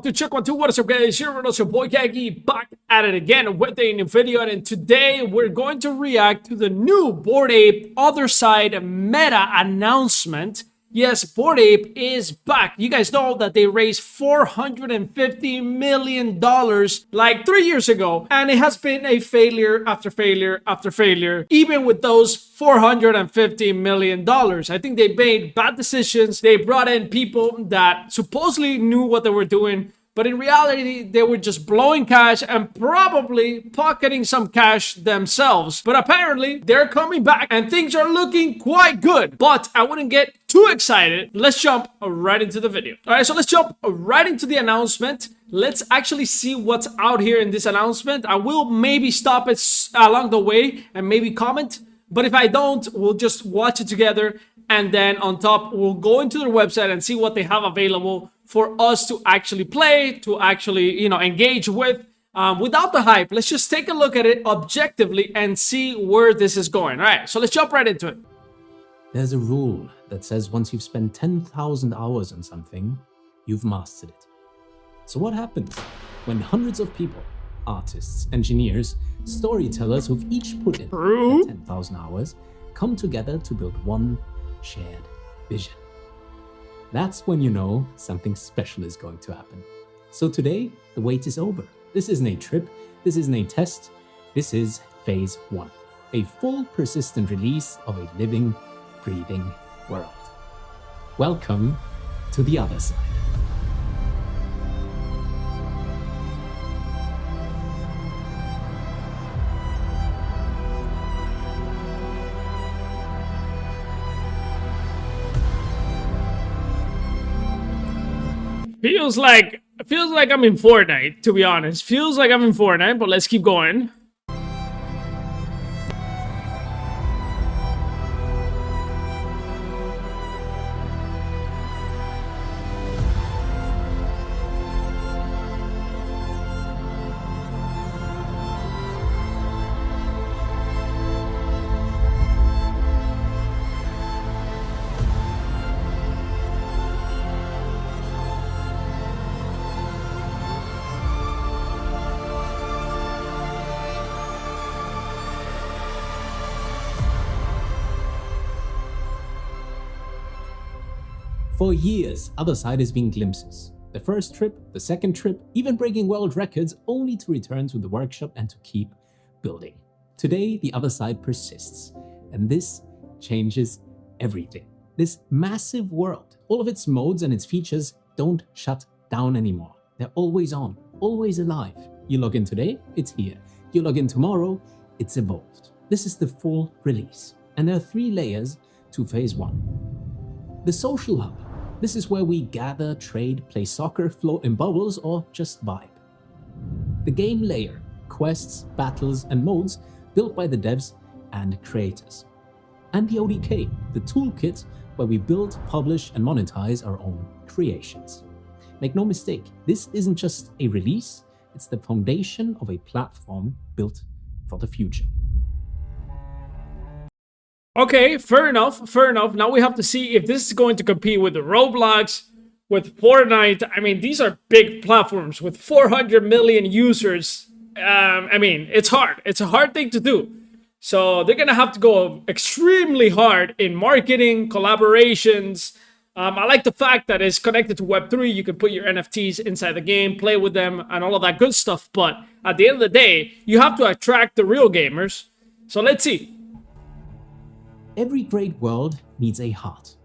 check one, two. What is up, guys? Here with us, your boy Cagy, back at it again with a new video. And today we're going to react to the new Bored Ape Otherside meta announcement. Yes, Bored Ape is back. You guys know that they raised $450 million like 3 years ago, and it has been a failure after failure after failure, even with those $450 million. I think they made bad decisions. They brought in people that supposedly knew what they were doing, but in reality, they were just blowing cash and probably pocketing some cash themselves. But apparently, they're coming back and things are looking quite good. But I wouldn't get too excited. Let's jump right into the video. All right, so let's jump right into the announcement. Let's actually see what's out here in this announcement. I will maybe stop it along the way and maybe comment. But if I don't, we'll just watch it together. And then on top, we'll go into their website and see what they have available for us to actually play, to actually, engage with. Without the hype, let's just take a look at it objectively and see where this is going. All right, so let's jump right into it. There's a rule that says once you've spent 10,000 hours on something, you've mastered it. So what happens when hundreds of people, artists, engineers, storytellers who've each put in 10,000 hours, come together to build one shared vision? That's when you know something special is going to happen. So today, the wait is over. This isn't a trip, this isn't a test, this is phase 1. A full persistent release of a living, breathing world. Welcome to the other side. Feels like I'm in Fortnite, to be honest. Feels like I'm in Fortnite, but let's keep going. For years, Otherside has been glimpses. The first trip, the second trip, even breaking world records, only to return to the workshop and to keep building. Today, the Otherside persists, and this changes everything. This massive world, all of its modes and its features don't shut down anymore. They're always on, always alive. You log in today, it's here. You log in tomorrow, it's evolved. This is the full release, and there are 3 layers to phase 1. The social hub. This is where we gather, trade, play soccer, float in bubbles, or just vibe. The game layer. Quests, battles, and modes built by the devs and creators. And the ODK, the toolkit where we build, publish, and monetize our own creations. Make no mistake, this isn't just a release, it's the foundation of a platform built for the future. Okay, fair enough, fair enough. Now we have to see if this is going to compete with the Roblox, with Fortnite. I mean, these are big platforms with 400 million users. I mean, it's hard. It's a hard thing to do. So they're going to have to go extremely hard in marketing, collaborations. I like the fact that it's connected to Web3. You can put your NFTs inside the game, play with them, and all of that good stuff. But at the end of the day, you have to attract the real gamers. So let's see. Every great world needs a heart.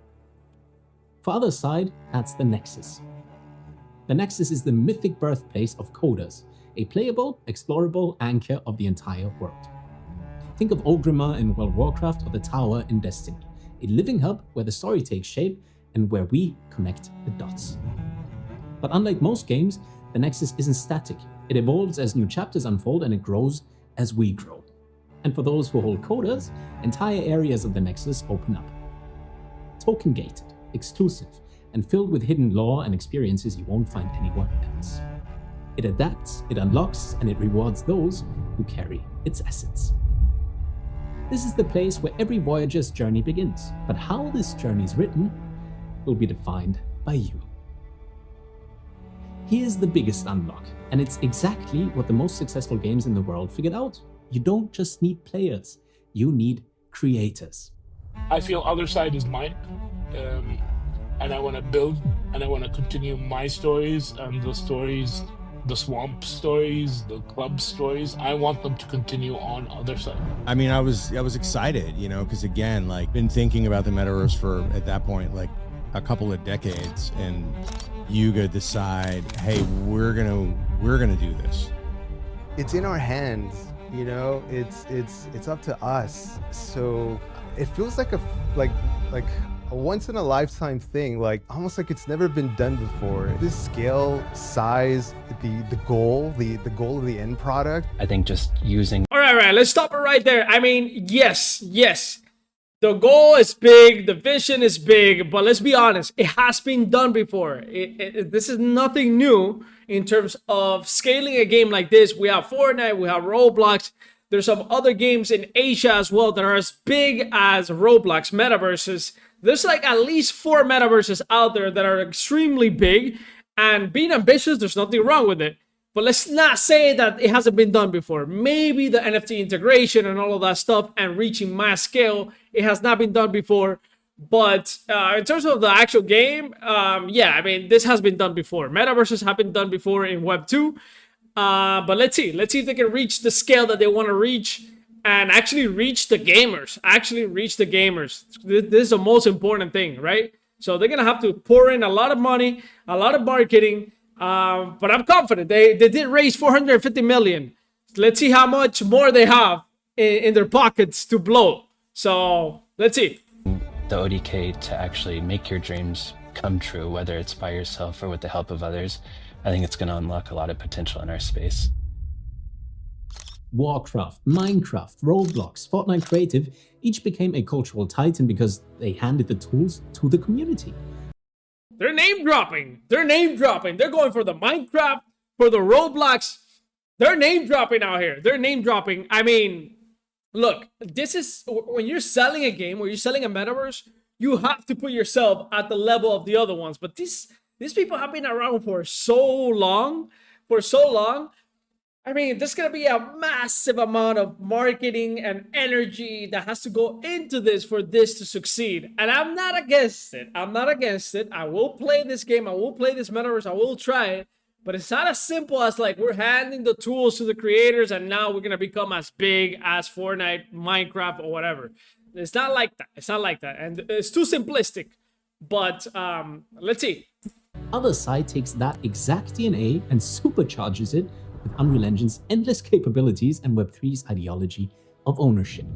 For Otherside, that's the Nexus. The Nexus is the mythic birthplace of coders, a playable, explorable anchor of the entire world. Think of Orgrimmar in World of Warcraft or the Tower in Destiny, a living hub where the story takes shape and where we connect the dots. But unlike most games, the Nexus isn't static. It evolves as new chapters unfold and it grows as we grow. And for those who hold coders, entire areas of the Nexus open up. Token gated, exclusive, and filled with hidden lore and experiences you won't find anywhere else. It adapts, it unlocks, and it rewards those who carry its essence. This is the place where every Voyager's journey begins, but how this journey is written will be defined by you. Here's the biggest unlock, and it's exactly what the most successful games in the world figured out. You don't just need players, you need creators. I feel Otherside is mine, and I want to build, and I want to continue my stories and the stories, the swamp stories, the club stories. I want them to continue on Otherside. I mean, I was excited, you know, because again, like, been thinking about the metaverse for, at that point, like a couple of decades, and Yuga decide, hey, we're gonna do this. It's in our hands, you know. It's up to us. So it feels like a once in a lifetime thing, like almost like it's never been done before. This scale, size, the goal of the end product. I think just using. All right, let's stop it right there. I mean, yes. The goal is big, the vision is big, but let's be honest, it has been done before. This is nothing new in terms of scaling a game like this. We have Fortnite, we have Roblox. There's some other games in Asia as well that are as big as Roblox metaverses. There's like at least 4 metaverses out there that are extremely big, and being ambitious, there's nothing wrong with it. But let's not say that it hasn't been done before. Maybe the NFT integration and all of that stuff and reaching mass scale, it has not been done before. But in terms of the actual game, yeah, I mean, this has been done before. Metaverses have been done before in Web 2. But let's see if they can reach the scale that they want to reach and actually reach the gamers. This is the most important thing, right? So they're going to have to pour in a lot of money, a lot of marketing. But I'm confident they did raise 450 million. Let's see how much more they have in their pockets to blow. So let's see. The ODK to actually make your dreams come true, whether it's by yourself or with the help of others. I think it's going to unlock a lot of potential in our space. Warcraft, Minecraft, Roblox, Fortnite Creative each became a cultural titan because they handed the tools to the community. They're name dropping. They're going for the Minecraft, for the Roblox. They're name dropping out here. I mean, look, this is when you're selling a game, when you're selling a metaverse, you have to put yourself at the level of the other ones. But these people have been around for so long. I mean, there's going to be a massive amount of marketing and energy that has to go into this for this to succeed. And I'm not against it. I will play this game. I will play this metaverse. I will try it. But it's not as simple as like we're handing the tools to the creators and now we're going to become as big as Fortnite, Minecraft, or whatever. It's not like that. And it's too simplistic. But let's see. Otherside takes that exact DNA and supercharges it with Unreal Engine's endless capabilities and Web3's ideology of ownership.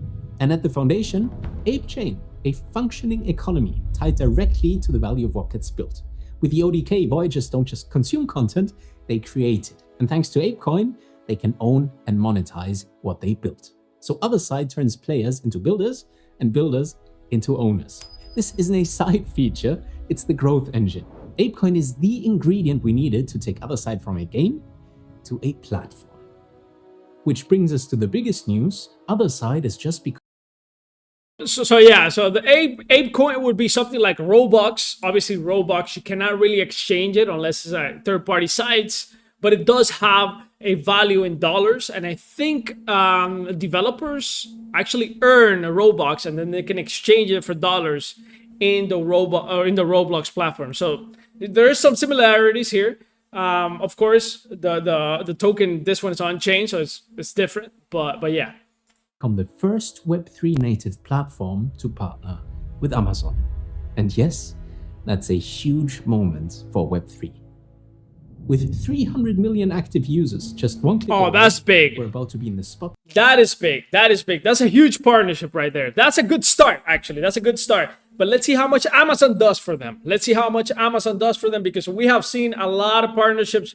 And at the foundation, ApeChain, a functioning economy tied directly to the value of what gets built. With the ODK, Voyagers don't just consume content, they create it. And thanks to ApeCoin, they can own and monetize what they built. So Otherside turns players into builders and builders into owners. This isn't a side feature, it's the growth engine. ApeCoin is the ingredient we needed to take Otherside from a game to a platform. Which brings us to the biggest news. Otherside has just become... So the ApeCoin would be something like Robux. Obviously, Robux, you cannot really exchange it unless it's third-party sites, but it does have a value in dollars. And I think developers actually earn a Robux and then they can exchange it for dollars in the Roblox platform. So there is some similarities here. Of course, the token, this one is on chain, so it's different, but yeah. Become the first Web3 native platform to partner with Amazon. And yes, that's a huge moment for Web3. With 300 million active users, just one click away, that's big. We're about to be in the spot. That is big. That's a huge partnership right there. That's a good start, actually. That's a good start. But let's see how much Amazon does for them. Because we have seen a lot of partnerships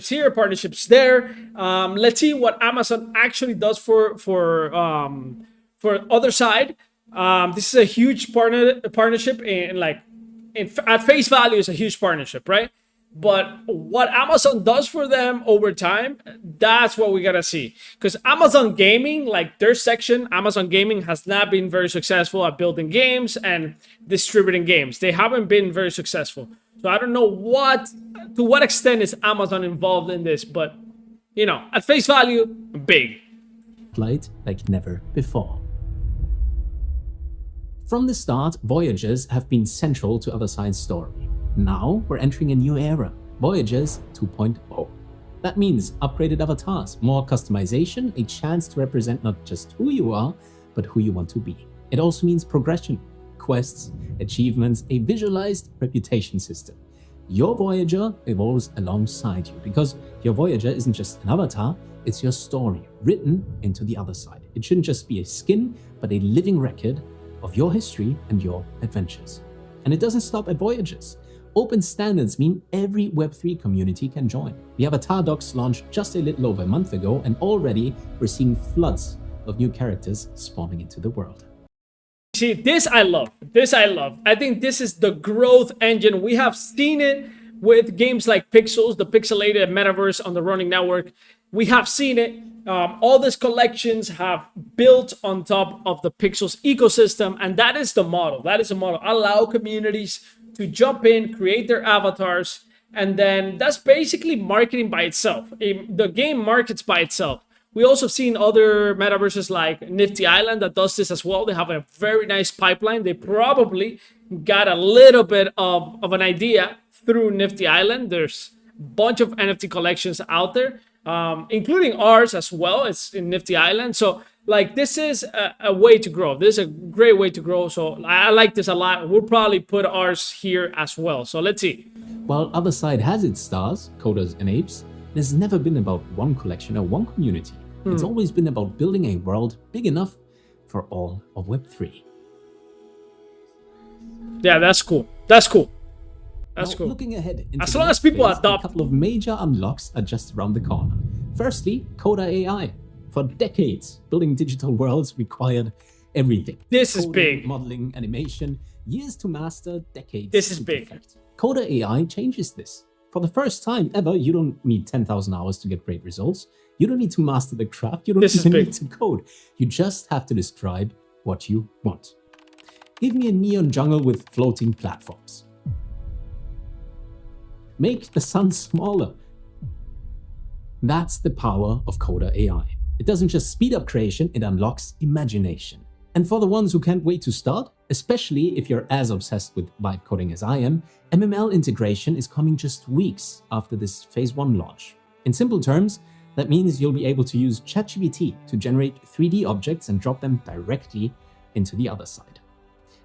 here, partnerships there. Let's see what Amazon actually does for Otherside. This is a huge partnership at face value is a huge partnership, right? But what Amazon does for them over time, that's what we gotta see. Because Amazon Gaming, like their section, Amazon Gaming has not been very successful at building games and distributing games. They haven't been very successful. So I don't know to what extent is Amazon involved in this, but you know, at face value, big. Light like never before. From the start, Voyagers have been central to Otherside's story. Now we're entering a new era, Voyagers 2.0. That means upgraded avatars, more customization, a chance to represent not just who you are, but who you want to be. It also means progression, quests, achievements, a visualized reputation system. Your Voyager evolves alongside you because your Voyager isn't just an avatar, it's your story written into the other side. It shouldn't just be a skin, but a living record of your history and your adventures. And it doesn't stop at Voyagers. Open standards mean every Web3 community can join. The Avatar docs launched just a little over a month ago, and already we're seeing floods of new characters spawning into the world. See, this I love. This I love. I think this is the growth engine. We have seen it with games like Pixels, the pixelated metaverse on the Running Network. We have seen it. All these collections have built on top of the Pixels ecosystem, and that is the model. That is the model. Allow communities to jump in, create their avatars, and then that's basically marketing by itself. The game markets by itself. We also have seen other metaverses like Nifty Island that does this as well. They have a very nice pipeline. They probably got a little bit of an idea through Nifty Island. There's a bunch of NFT collections out there, including ours as well. It's in Nifty Island. So like this is a way to grow. This is a great way to grow. So I like this a lot. We'll probably put ours here as well. So let's see. While Otherside has its stars, coders and apes, it has never been about one collection or one community. It's always been about building a world big enough for all of Web3. Yeah, that's cool. That's cool. That's cool. Looking ahead, as long as people phase, adopt, a couple of major unlocks are just around the corner. Firstly, Coda AI. For decades, building digital worlds required everything. This is Coding, big. Modeling, animation, years to master, decades. This is to big. perfect. Coda AI changes this. For the first time ever, you don't need 10,000 hours to get great results. You don't need to master the craft. You don't even need to code. You just have to describe what you want. Give me a neon jungle with floating platforms. Make the sun smaller. That's the power of Coda AI. It doesn't just speed up creation, it unlocks imagination. And for the ones who can't wait to start, especially if you're as obsessed with vibe coding as I am, MML integration is coming just weeks after this phase 1 launch. In simple terms, that means you'll be able to use ChatGPT to generate 3D objects and drop them directly into the other side.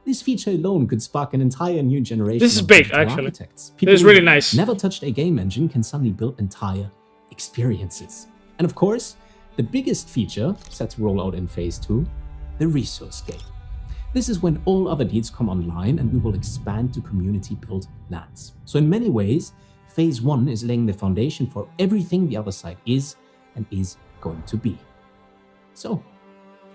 This feature alone could spark an entire new generation this is of big, digital actually. architects. This People is really nice. never touched a game engine can suddenly build entire experiences. And of course, the biggest feature set to roll out in phase 2, the resource gate. This is when all other deeds come online and we will expand to community-built lands. So in many ways, phase 1 is laying the foundation for everything the other side is and is going to be. So,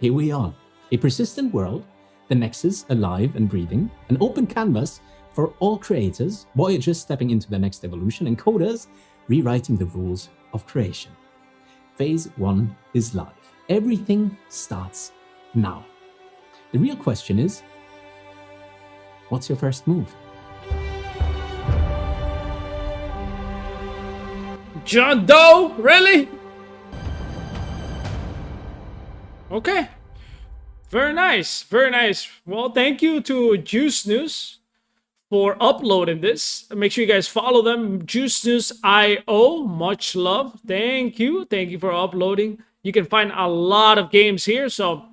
here we are. A persistent world, the Nexus alive and breathing, an open canvas for all creators, Voyagers stepping into the next evolution, and coders rewriting the rules of creation. Phase 1 is live. Everything starts now. The real question is, what's your first move? John Doe? Really? Okay. Very nice. Very nice. Well, thank you to Juice News for uploading this. Make sure you guys follow them. Juice News IO. Much love. Thank you. Thank you for uploading. You can find a lot of games here. So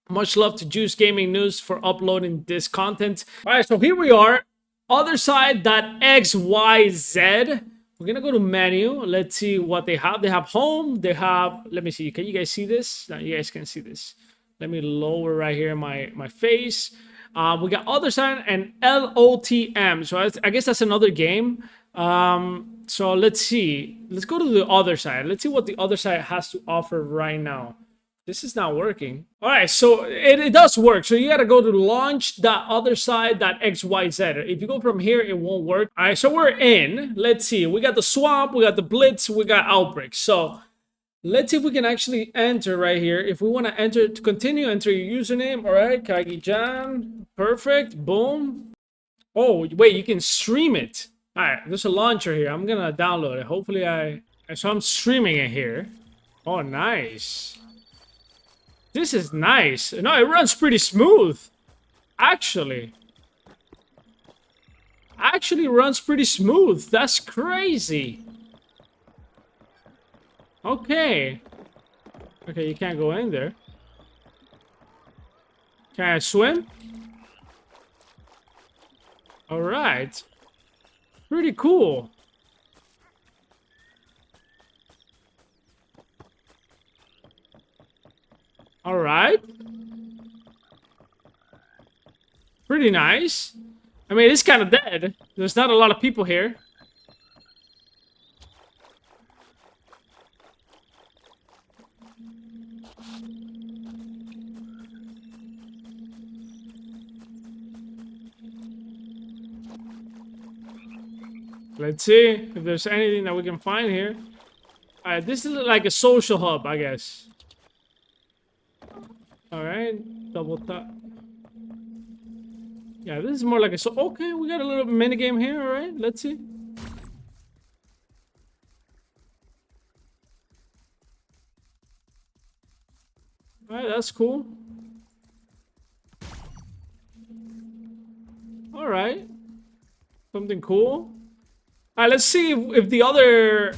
much love to Juice Gaming News for uploading this content. All right, so here we are. Otherside.xyz. We're going to go to menu. Let's see what they have. They have home. They have, let me see. Can you guys see this? No, you guys can see this. Let me lower right here my face. We got Otherside and LOTM. So I guess that's another game. So let's see. Let's go to the other side. Let's see what the other side has to offer right now. This is not working. All right, so it does work. So you got to go to launch.otherside.xyz. If you go from here, it won't work. All right, so we're in. Let's see. We got the swamp, we got the blitz, we got outbreak. So let's see if we can actually enter right here. If we want to enter, to continue, enter your username. All right, Cagy Jan. Perfect. Boom. Oh, wait, you can stream it. All right, there's a launcher here. I'm gonna download it. Hopefully so I'm streaming it here. Oh, nice. This is nice. No, it runs pretty smooth. Actually runs pretty smooth. That's crazy. Okay. Okay, you can't go in there. Can I swim? All right. Pretty cool. All right. Pretty nice. I mean, it's kind of dead. There's not a lot of people here. Let's see if there's anything that we can find here. Alright, this is like a social hub, I guess. Alright, double tap. Yeah, this is more like a okay, we got a little mini game here, alright, let's see. Alright, that's cool. Alright. Something cool. Alright, let's see if the other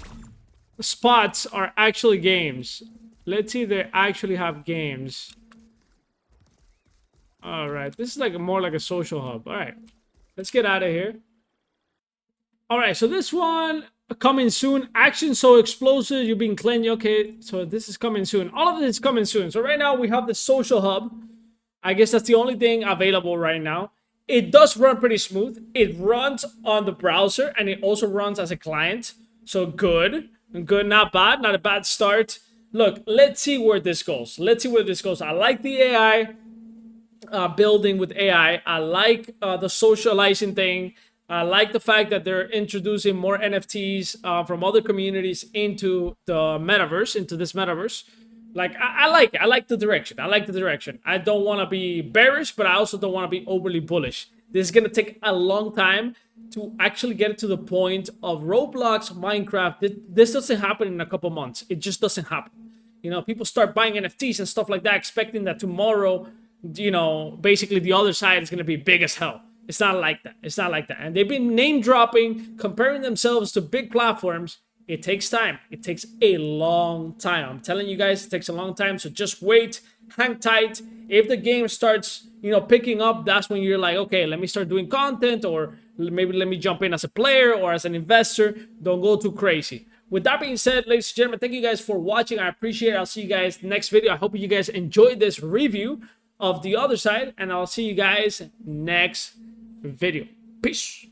spots are actually games. Let's see if they actually have games. Alright, this is like more like a social hub. Alright, let's get out of here. Alright, so this one coming soon. Action so explosive, you're being cleansed. Okay, so this is coming soon. All of this is coming soon. So right now we have the social hub. I guess that's the only thing available right now. It does run pretty smooth. It runs on the browser and it also runs as a client. So good. Good, not bad. Not a bad start. Look, let's see where this goes. Let's see where this goes. I like the AI building with AI. I like the socializing thing. I like the fact that they're introducing more NFTs from other communities into the metaverse, into this metaverse. Like, I like it. I like the direction. I like the direction. I don't want to be bearish, but I also don't want to be overly bullish. This is going to take a long time to actually get it to the point of Roblox, Minecraft. This doesn't happen in a couple months. It just doesn't happen. You know, people start buying NFTs and stuff like that, expecting that tomorrow, you know, basically the other side is going to be big as hell. It's not like that. It's not like that. And they've been name dropping, comparing themselves to big platforms. It takes time. It takes a long time. I'm telling you guys, it takes a long time. So just wait, hang tight. If the game starts, you know, picking up, that's when you're like, okay, let me start doing content, or maybe let me jump in as a player or as an investor. Don't go too crazy. With that being said, ladies and gentlemen, thank you guys for watching. I appreciate it. I'll see you guys next video. I hope you guys enjoyed this review of The Other Side, and I'll see you guys next video. Peace.